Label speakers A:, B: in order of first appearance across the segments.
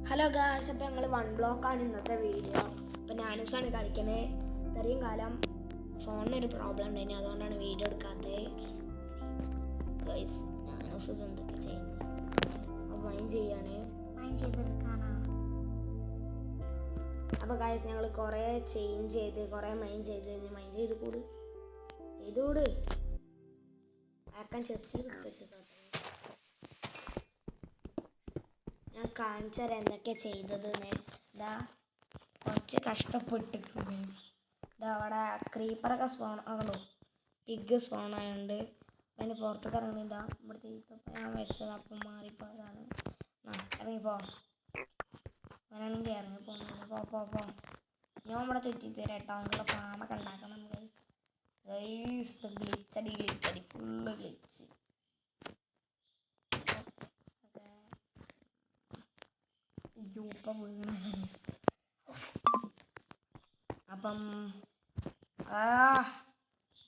A: Hello guys, അപ്പോൾ ഞങ്ങൾ 1 ബ്ലോക്കാണ് ഇന്നത്തെ വീഡിയോ. അപ്പോൾ നാനൂസാണ് കളിക്കണേ. ഇത്രയും കാലം ഫോണിനൊരു പ്രോബ്ലം ഉണ്ടായിരുന്നു, അതുകൊണ്ടാണ് വീഡിയോ എടുക്കാത്തത്. ഗായ്സ്, നാനൂസ് എന്തൊക്കെ ചെയ്യുന്നത് അപ്പോൾ മൈൻഡ് ചെയ്യാണ്. അപ്പോൾ ഗായ്സ്, ഞങ്ങൾ കുറേ ചേഞ്ച് ചെയ്ത് കുറേ മൈൻഡ് ചെയ്ത് കൂട് ആക്കാൻ ചെസ്റ്റ് വെച്ചത്. ഞാൻ കാണിച്ചു തരാം എന്തൊക്കെയാണ് ചെയ്തതെന്ന്. ഇതാ കുറച്ച് കഷ്ടപ്പെട്ടിട്ടുണ്ട്. ഇതാ അവിടെ ക്രീപ്പറൊക്കെ സ്പോൺ ആകണോ, പിഗ് സ്പോൺ ആയതുകൊണ്ട് അതിന് പുറത്തൊക്കെ ഇറങ്ങി. ഇതാ ഇവിടുത്തെ ഇപ്പം ഞാൻ വെച്ചത് അപ്പം മാറിപ്പോൾ അതാണ്. ഇറങ്ങിപ്പോ അങ്ങനെയാണെങ്കിൽ ഇറങ്ങിപ്പോ പോ ഞാൻ ഇവിടെ ചുറ്റി തരാം കേട്ടോ. നിങ്ങളുടെ ഫാമൊക്കെ ഉണ്ടാക്കണം ഗൈസ്. ഗ്ലിച്ചടി full glitch. അപ്പം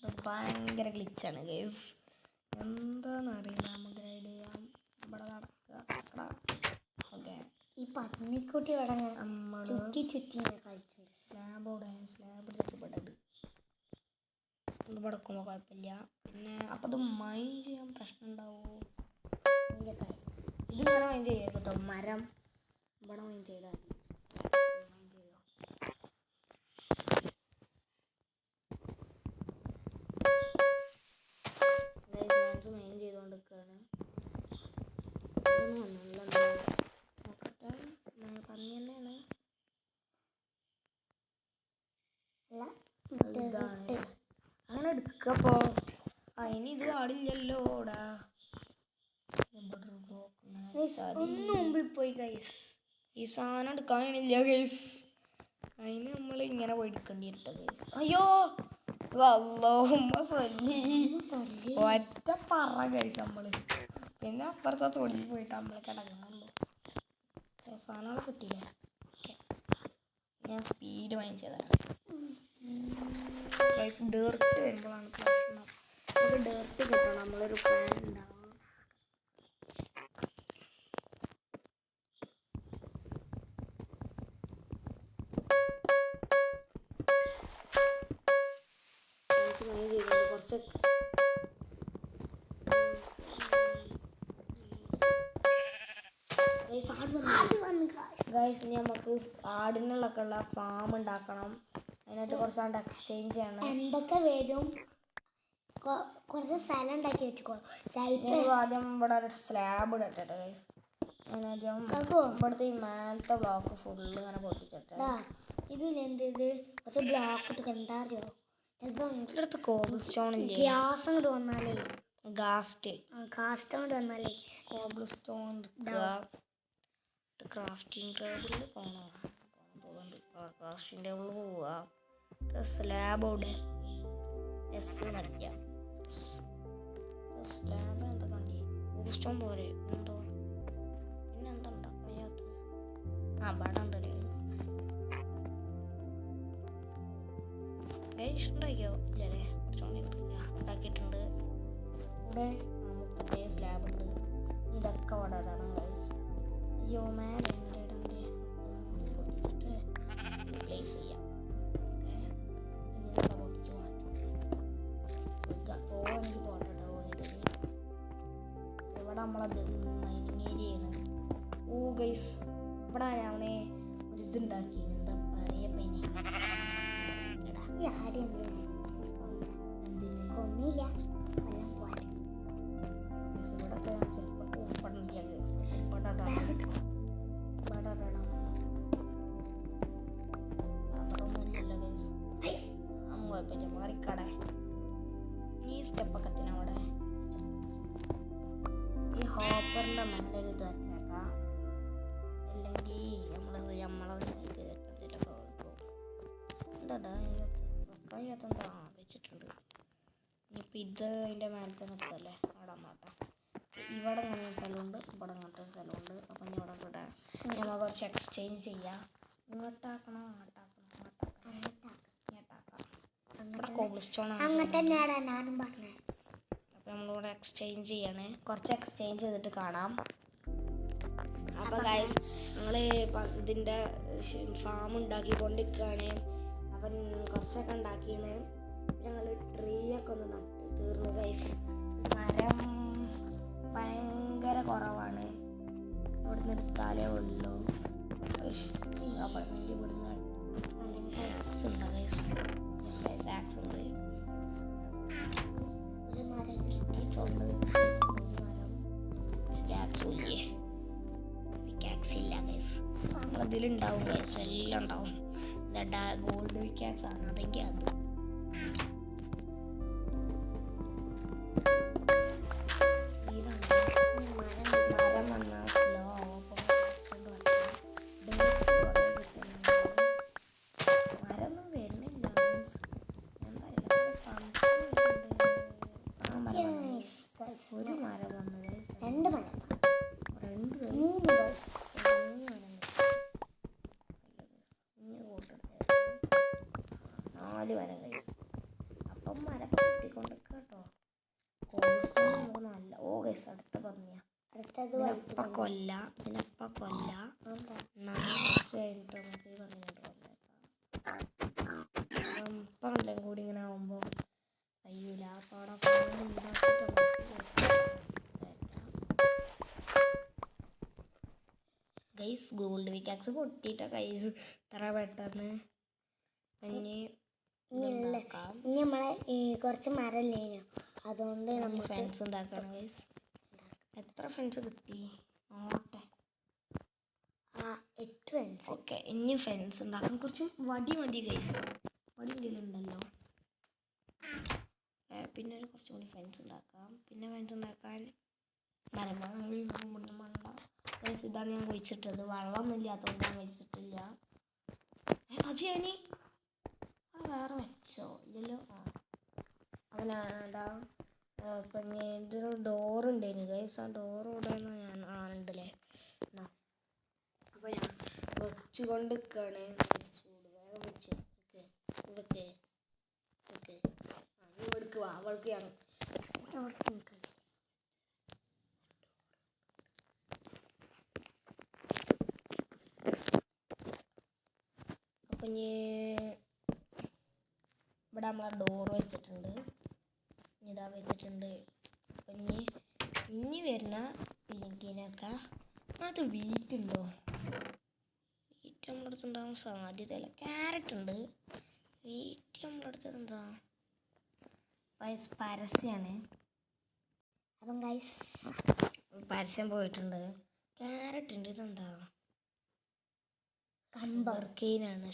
A: ഇത് ഭയങ്കര ഗ്ലിച്ചാണ് ഗൈസ്. എന്താണെന്നറിയില്ല. നമുക്ക് റൈഡ് ചെയ്യാം. ഇവിടെ നടക്കുക. ഓക്കെ,
B: ഈ പന്നിക്കുട്ടി ചുറ്റി കഴിച്ചു.
A: സ്ലാബ് ചുറ്റപ്പെട്ടത് ഇത് പടക്കുമ്പോൾ കുഴപ്പമില്ല. പിന്നെ അപ്പം ഇത് മൈൻഡ് ചെയ്യാൻ പ്രശ്നം ഉണ്ടാവുമോ? ഇതിങ്ങനെ മൈൻഡ് ചെയ്യാം കേട്ടോ. മരം ഇവിടെ മൈൻഡ് ചെയ്താൽ മൈൻഡ് ചെയ്തുകൊണ്ടിരിക്കുകയാണ്. നോക്കട്ടെ, പന്നി തന്നെയാണ്. ഇതാണ് അങ്ങനെ എടുക്കപ്പോ. അതിന് ഇത് പാടില്ലല്ലോടാ.
B: മുമ്പിൽ പോയി ഗൈസ്.
A: ഈ സാധനം എടുക്കാൻ കഴിയണില്ല ഗൈസ്. അതിന് നമ്മൾ ഇങ്ങനെ പോയി എടുക്കേണ്ടി വരട്ടെ ഗൈസ്. അയ്യോ ഒറ്റ പറ ഗൈസ് നമ്മള്. പിന്നെ അപ്പുറത്തെ തൊടിയിൽ പോയിട്ട് നമ്മൾ കിടക്കണുള്ളൂ. സാധനങ്ങൾ കിട്ടിയില്ല. ഞാൻ സ്പീഡ് വാങ്ങി ചെയ്തരാം ഗൈസ്. ഡേർട്ട് വരുമ്പോഴാണ് പ്രശ്നം. നമുക്ക് ഡേർട്ട് കിട്ടണം. നമ്മളൊരു പ്ലാൻ ഉണ്ടാവും. കുറച്ച് ഗൈസ്, നമുക്ക് ആടിനുള്ളൊക്കെ ഉള്ള ഫാം ഉണ്ടാക്കണം. അതിനകത്ത് കുറച്ച് എക്സ്ചേഞ്ച് ചെയ്യണം.
B: എന്തൊക്കെ വരും? കുറച്ച് സ്ഥലം ഉണ്ടാക്കി വെച്ചോളാം.
A: ആദ്യം ഇവിടെ ഒരു സ്ലാബ് ഇടട്ടെ ഗൈസ്. ഞാനാദ്യം ഇവിടുത്തെ ഈ മേലത്തെ ബ്ലോക്ക് ഫുള്ള് ഇങ്ങനെ പൊട്ടിച്ചിട്ട്
B: ഇതിലെന്ത് കുറച്ച് ബ്ലോക്ക് ഇട്ട് എന്താ അറിയോ?
A: ചിലപ്പോൾ കോബിൾ സ്റ്റോൺ ഇല്ലേ,
B: ഗ്യാസ് അങ്ങോട്ട് വന്നാലേ
A: കാസ്റ്റ് അങ്ങോട്ട് വന്നാലേ കോബിൾ സ്റ്റോൺ ക്രാഫ്റ്റിംഗ് ടേബിളിൽ പോകുന്നുണ്ട്. ക്രാഫ്റ്റിംഗ് ടേബിളിൽ പോവുക. സ്ലാബ് ഇവിടെ എസ് നിറയ്ക്കുക. സ്ലാബ് എന്താ കണ്ടി കോബിൾ സ്റ്റോൺ പോരെ എന്തോ. പിന്നെ എന്താ ഉണ്ടാക്കാത്ത ഇവിടെ ഉണ്ടല്ലേ ഉണ്ടാക്കിയോ? ഇല്ലല്ലേ, കുറച്ചുകൂടി ഉണ്ടാക്കിയിട്ടുണ്ട്. ഇവിടെ നമുക്ക് സ്ലാബ് ഉണ്ട്. ഇതൊക്കെ ഇവിടെ ഇടണം ഗൈസ്. അയ്യോ മേലെ പ്ലേസ് ചെയ്യാം. ഇതിവിടെ പൊടിച്ച് മാറ്റും. എനിക്ക് പോകട്ടെ പോയിട്ട്. ഇവിടെ നമ്മളത് മൈനിങ് ഏരിയയാണ്. ഓ ഗൈസ്, ഇവിടെ ഞാനേ ഒരു ഇതുണ്ടാക്കി. എന്താ പറയപ്പനെ
B: ഒന്നുമില്ല.
A: ഇവിടൊക്കെ ചിലപ്പോൾ കുഴപ്പമില്ല. മാറിക്കടേ ഈ സ്റ്റെപ്പൊക്കെ തന്നെ അവിടെ ഈ ഹോപ്പറിൻ്റെ മേലെ ഒരു ഇത് വെച്ചേക്കാം. അല്ലെങ്കിൽ നമ്മളത് എന്താടാ കയ്യത്തെന്താ വെച്ചിട്ടുണ്ട്. ഇനിയിപ്പോൾ ഇത് അതിൻ്റെ മേലത്തെ നിർത്തല്ലേ അവിടെ നോട്ടെ. ഇവിടെ അങ്ങനെ ഒരു സ്ഥലമുണ്ട്, ഇവിടെ അങ്ങനത്തെ ഒരു സ്ഥലമുണ്ട്. അപ്പം ഇവിടെ ഇവിടെ നമ്മൾ കുറച്ച് എക്സ്ചേഞ്ച് ചെയ്യാം. ഇങ്ങോട്ടാക്കണം, ഇവിടെ കോബിൾ സ്റ്റോൺ
B: ഞാനും പറഞ്ഞേ.
A: അപ്പം നമ്മളിവിടെ എക്സ്ചേഞ്ച് ചെയ്യാണ്. കുറച്ച് എക്സ്ചേഞ്ച് ചെയ്തിട്ട് കാണാം. അപ്പോൾ ഗൈസ് ഞങ്ങൾ ഇതിൻ്റെ ഫാം ഉണ്ടാക്കിക്കൊണ്ടിരിക്കുകയാണ്. അപ്പം കുറച്ചൊക്കെ ഉണ്ടാക്കിയാണ്. ഞങ്ങൾ ട്രീ ഒക്കെ ഒന്ന് നട്ട് തീർന്നു ഗൈസ്. മരം ഭയങ്കര കുറവാണ്. ഇവിടെ നിർത്താലേ ഉള്ളൂ. അപ്പാർട്ട്മെൻറ്റ് ഇവിടുന്ന് ആക്സ് ഉണ്ട് ഗൈസ്. ആക്സ് ഉണ്ട്.
B: ഒരു മരം
A: ഇല്ല ഗൈസ്. അതിലുണ്ടാവും ഗൈസ്, എല്ലാം ഉണ്ടാവും. ഗോൾഡ് വിക്കാക്സ് ആണ്, അതെങ്കിൽ അത് മരം വന്നാൽ സ്ലോ ആവും. മരമൊന്നും വരുന്നില്ല. ഒരു മരം വന്നു ഗൈസ്.
B: രണ്ട് മരം
A: നാല് മരം ഗൈസ്. അപ്പം മരം കിട്ടിക്കൊണ്ടിരിക്കുക കേട്ടോ. കോഴ്സ് നല്ല ഗൈസ്. അടുത്ത പറഞ്ഞ ഇതിനപ്പ കൊല്ല 4 വർഷം കഴിഞ്ഞിട്ട് നമുക്ക് പറഞ്ഞിട്ട് ഇപ്പം എല്ലാം കൂടി ഇങ്ങനെ ആവുമ്പോൾ കഴിയൂല. അപ്പോൾ അവിടെ ഉണ്ടാക്കിയിട്ട് ഗൈസ് ഗോൾഡ് വിക്കാക്സ് പൊട്ടിയിട്ട ഗൈസ് ഇത്ര പെട്ടെന്ന്. ഇനി
B: നമ്മളെ കുറച്ച് മരല്ലേനോ, അതുകൊണ്ട്
A: നമ്മൾ ഫെൻസ് ഉണ്ടാക്കണം ഗൈസ്. എത്ര ഫെൻസ് കിട്ടി നോട്ടെ.
B: 8 ഫെൻസ്.
A: ഓക്കെ, ഇനി ഫെൻസ് ഉണ്ടാക്കാൻ കുറച്ച് വടി മതി ഗൈസ്. വടി ഇതിലുണ്ടല്ലോ. പിന്നെ ഒരു കുറച്ചും കൂടി ഫെൻസ് ഉണ്ടാക്കാം. പിന്നെ ഫെൻസ് ഉണ്ടാക്കാൻ മണ്ട ഗൈസ്. ഇതാണ് ഞാൻ കുഴിച്ചിട്ടത്. വെള്ളമൊന്നും ഇല്ലാത്തതുകൊണ്ട് ഞാൻ കുഴിച്ചിട്ടില്ല. അത് ഞാൻ വേറെ വെച്ചോ ഇല്ലല്ലോ. അവനാടാ പിന്നെ ഇതൊരു ഡോറുണ്ടായിരുന്നു ഗൈസ്. ആ ഡോറ് ഇവിടെയാണ് ഞാൻ ഉണ്ടല്ലേ. അപ്പോൾ ഞാൻ വെച്ചുകൊണ്ട് നിൽക്കുകയാണ്. ചൂട് വേഗം വെച്ച് ഇതൊക്കെ ഇവിടേക്ക് വാ. അവൾക്ക് ഞാൻ അപ്പം ഇവിടെ നമ്മളെ ഡോറ് വെച്ചിട്ടുണ്ട്. ഇതാ വെച്ചിട്ടുണ്ട്. അപ്പം ഇനി വരുന്ന പിങ്കിനൊക്കെ അത് വീറ്റുണ്ടോ? വീറ്റ് നമ്മുടെ അടുത്ത് ഉണ്ടാകാൻ സാധ്യതയില്ല. ക്യാരറ്റ് ഉണ്ട്. വീറ്റ് നമ്മുടെ അടുത്ത് എന്താ പരസ്യമാണ്.
B: അപ്പം ഗൈസ്
A: പരസ്യം പോയിട്ടുണ്ട്. ക്യാരറ്റ് ഉണ്ട്. ഇതെന്താ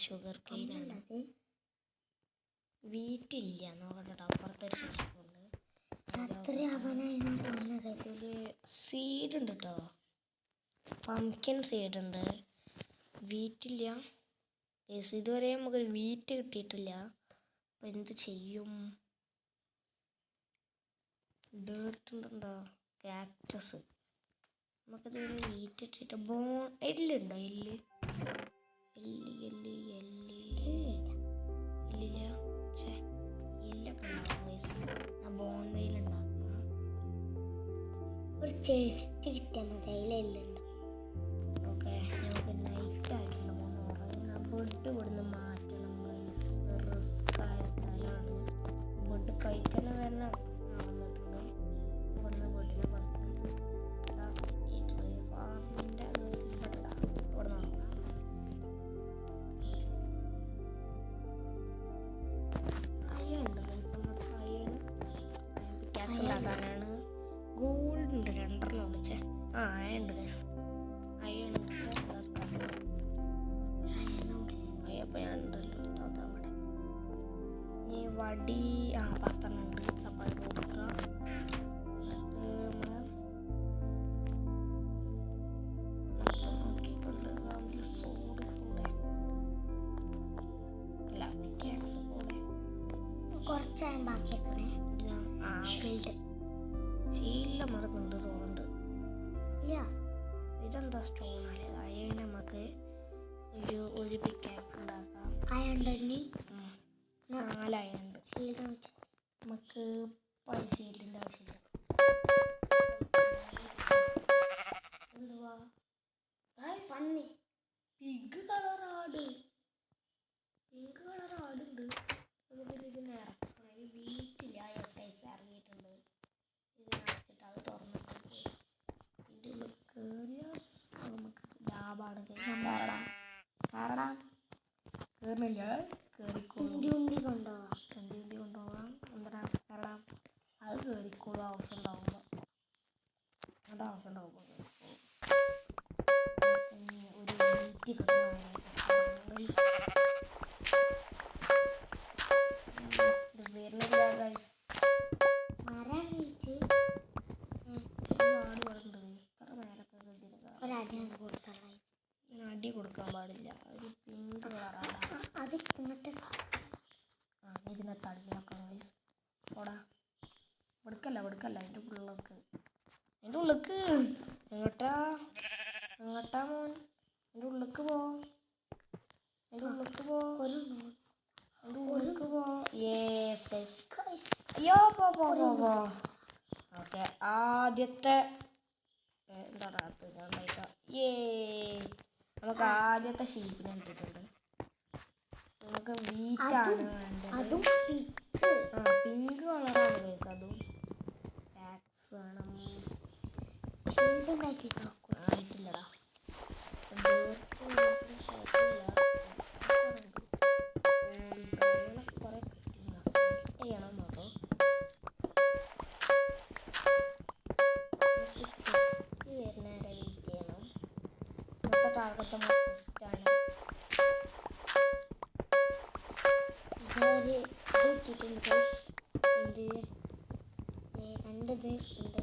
A: ഷുഗർ കെയിനാണ്. വീറ്റില്ല നോക്കട്ടെ. അപ്പുറത്തൊരു ശേഷിപ്പുണ്ട്. സീഡ് ഉണ്ട് കേട്ടോ. പംകിൻ സീഡ് ഉണ്ട്. വീറ്റില്ല. ഇതുവരെ നമുക്കൊരു വീറ്റ് കിട്ടിയിട്ടില്ല. അപ്പം എന്ത് ചെയ്യും? ഡേർട്ട് ഉണ്ടെന്താ കാക്ടസ്. നമുക്കിതുവരെ വീറ്റ് ഇട്ടിട്ട് എല്ലുണ്ടോ? എല്ലില്ല. എല്ലൊക്കെ ഉണ്ടാകും. ബോൺ വെയിൽ ഉണ്ടാക്കുക.
B: ഒരു ചെസ്റ്റ് കിട്ടിയാൽ മതി. അതിലെല്ലുണ്ട്.
A: ഓക്കെ, നമുക്ക് നൈറ്റ് ആയിട്ടുള്ള ഉറങ്ങാം. ബെഡ് ഇവിടുന്ന് മാറ്റണം. റിസ്ക് ആയ സ്ഥലമാണ്. ബെഡ് കഴിക്കാൻ വരണം. വന്നിട്ടുണ്ട്. ഇവിടുന്ന് ബെഡിനെ കുറച്ച് ഈ ട്രീ ഫാമിൻ്റെ അത് ഇവിടെ നോക്കാം. ഉണ്ടാക്കാനാണ്. ഗോൾഡ് ഉണ്ട് 2 വിളിച്ചേ. ഉണ്ട് ഗൈസ്. അയ്യുണ്ട് അയ്യപ്പോൾ ഞാൻ ഉണ്ടല്ലോ അവിടെ. ഇനി വടി 10 ഉണ്ട്. അപ്പം അത് കൊടുക്കുക. നോക്കിക്കൊണ്ട് സോഡ് കൂടെ അല്ല പിക്കാക്സ് കൂടെ
B: കുറച്ചാണ് ബാക്കിയാക്കണേ.
A: ഷീലിലെ മറന്നുണ്ട് തോന്നുന്നുണ്ട്.
B: ഇല്ല,
A: ഇതെന്താ സ്റ്റോൺ അല്ലേ? അയൺ നമുക്ക് ഒരു പിക്കാക്സ് ഉണ്ടാക്കാം.
B: അയണ്ടി
A: 4 അയൺ ഉണ്ട്. നമുക്ക് ഷീൽഡിൻ്റെ ആവശ്യമില്ല. എന്തുവാ പിങ്ക് കളർ ആട്, പിങ്ക് കളർ ആടുണ്ട്. നമുക്കിത് ഇതിനെ ഇറക്കണം. ഇത് വീട്ടില്ല. ഗൈസ് ഇറങ്ങിയിട്ടുണ്ട്. ഇതിനകത്തിട്ട് അത് തുറന്നിട്ടുണ്ട്. ഇതിൻ്റെ ഉള്ളിൽ കയറിയാൽ നമുക്ക് ലാഭമാണ്. കാരണം കയറണില്ല, കയറിക്കോളും.
B: ഉന്തി കൊണ്ടുപോവാം.
A: ഉന്തി കൊണ്ടുപോകാം. എന്താ കാരണം അത് കയറിക്കോളും. ആവശ്യം ഉണ്ടാവുമ്പോൾ അത് ആവശ്യം ഉണ്ടാവുമ്പോൾ ഒരു വീട്ടിൽ കിട്ടണം. ഇത് വരുന്നില്ല ഗൈസ്.
B: മരം വീച്ച്
A: ഒരുപാട് പേരുണ്ട്. ഇത്ര നേരൊക്കെ
B: ഒരടി കൊടുക്കാൻ
A: അടി കൊടുക്കാൻ പാടില്ല. ഒരു പിങ്ക് കളറാണ്.
B: അത് ഇങ്ങോട്ട്
A: ഇതിനെ തള്ളി നോക്കണം ഗൈസ്. ഓടാ, വെടുക്കല്ല അതിൻ്റെ ഉള്ളിലേക്ക്, എങ്ങോട്ടാ മോൻ? എൻ്റെ ഉള്ളിലേക്ക് പോ. അയ്യോ പോ. ഓക്കെ, ആദ്യത്തെ എന്താ നമുക്ക് ആദ്യത്തെ ഷീപ്പിനെ ഇട്ടിട്ടുണ്ട്. നമുക്ക് വീറ്റാണ് വേണ്ടത്. പിങ്ക് കളറാണ് ഗൈസ്. അതും ടാക്സ് വേണം. ആയിട്ടില്ലടാ. ടാർഗറ്റ് ചെസ്റ്റാണ്.
B: ഇതൊരു ഇട്ടിട്ടുണ്ട്. എന്ത് രണ്ടത് ഉണ്ട്.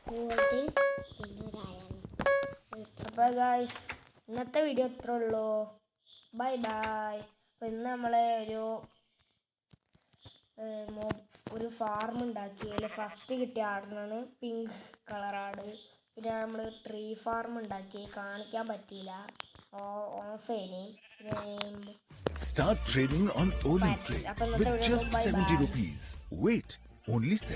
B: ഗോൾഡ് പിന്നെ ഒരു അയൺ.
A: അപ്പോൾ ഗൈസ് ഇന്നത്തെ വീഡിയോ ഇത്രേ ഉള്ളൂ. ബൈ. അപ്പോൾ ഇന്ന് നമ്മളെ ഒരു ഫാർം ഉണ്ടാക്കി. അതിൽ ഫസ്റ്റ് കിട്ടിയ ആടിനാണ് പിങ്ക് കളർ ആട്. പിന്നെ നമ്മൾ ട്രീ ഫാർം ഉണ്ടാക്കി, കാണിക്കാൻ പറ്റിയില്ല, ഓഫേനെയും.
C: Start trading on Oli Trade with just 70 rupees. Wait, only